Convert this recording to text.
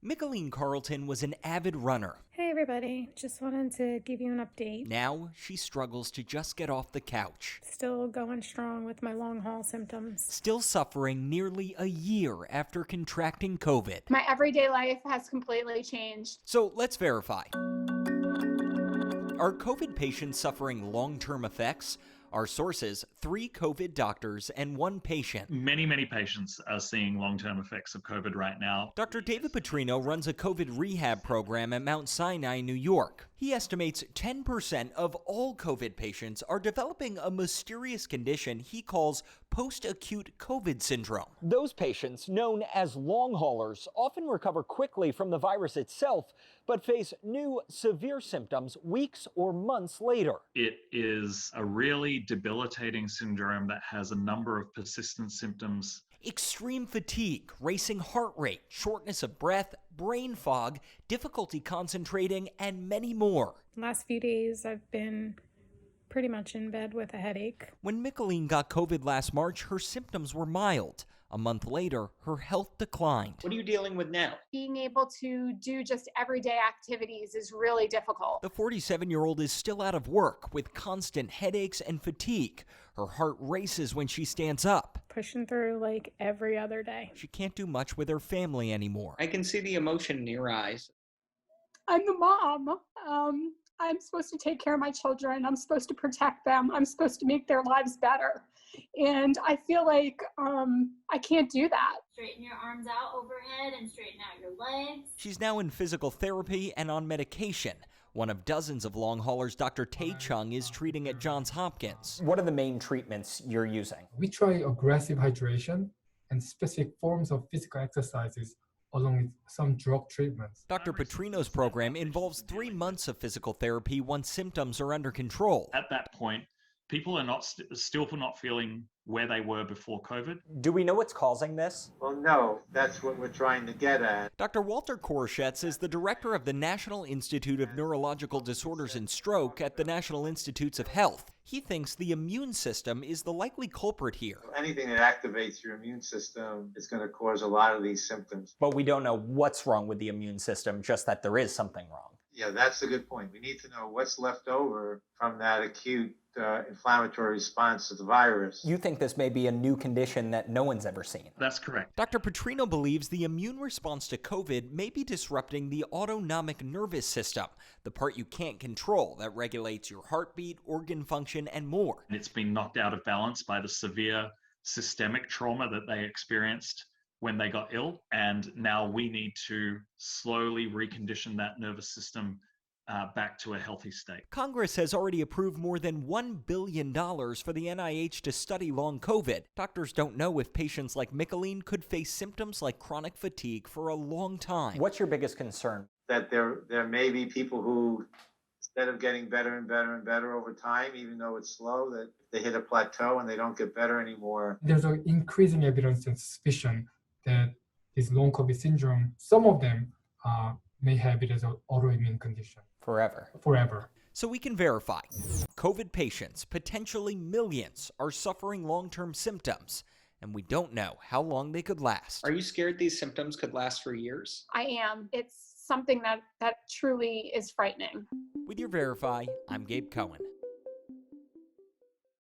Mickaleen Carlton was an avid runner. Hey everybody, just wanted to give you an update. Now she struggles to just get off the couch. Still going strong with my long haul symptoms. Still suffering nearly a year after contracting COVID. My everyday life has completely changed. So let's verify. Are COVID patients suffering long-term effects? Our sources, 3 COVID doctors and 1 patient. Many patients are seeing long-term effects of COVID right now. Dr. David Petrino runs a COVID rehab program at Mount Sinai, New York. He estimates 10% of all COVID patients are developing a mysterious condition he calls post-acute COVID syndrome. Those patients, known as long haulers, often recover quickly from the virus itself, but face new severe symptoms weeks or months later. It is a really debilitating syndrome that has a number of persistent symptoms. Extreme fatigue, racing heart rate, shortness of breath, brain fog, difficulty concentrating, and many more. Last few days I've been pretty much in bed with a headache. When Mickaleen got COVID last March, her symptoms were mild. A month later, her health declined. What are you dealing with now? Being able to do just everyday activities is really difficult. The 47-year-old is still out of work with constant headaches and fatigue. Her heart races when she stands up. Pushing through like every other day. She can't do much with her family anymore. I can see the emotion in your eyes. I'm the mom. I'm supposed to take care of my children. I'm supposed to protect them. I'm supposed to make their lives better. And I feel like I can't do that. Straighten your arms out overhead and straighten out your legs. She's now in physical therapy and on medication. One of dozens of long haulers Dr. Tae Chung is treating at Johns Hopkins. What are the main treatments you're using? We try aggressive hydration and specific forms of physical exercises along with some drug treatments. Dr. Petrino's program involves 3 months of physical therapy once symptoms are under control. At that point, people are still not feeling where they were before COVID. Do we know what's causing this? Well, no, that's what we're trying to get at. Dr. Walter Koroshetz is the director of the National Institute of Neurological Disorders and Stroke at the National Institutes of Health. He thinks the immune system is the likely culprit here. Anything that activates your immune system is going to cause a lot of these symptoms. But we don't know what's wrong with the immune system, just that there is something wrong. Yeah, that's a good point. We need to know what's left over from that acute inflammatory response to the virus. You think this may be a new condition that no one's ever seen? That's correct. Dr. Petrino believes the immune response to COVID may be disrupting the autonomic nervous system, the part you can't control that regulates your heartbeat, organ function, and more. It's been knocked out of balance by the severe systemic trauma that they experienced when they got ill, and now we need to slowly recondition that nervous system back to a healthy state. Congress has already approved more than $1 billion for the NIH to study long COVID. Doctors don't know if patients like Mickaleen could face symptoms like chronic fatigue for a long time. What's your biggest concern? That there may be people who, instead of getting better and better and better over time, even though it's slow, that they hit a plateau and they don't get better anymore. There's an increasing evidence and suspicion that this long COVID syndrome, some of them may have it as an autoimmune condition. Forever. So we can verify. COVID patients, potentially millions, are suffering long-term symptoms, and we don't know how long they could last. Are you scared these symptoms could last for years? I am. It's something that truly is frightening. With your Verify, I'm Gabe Cohen.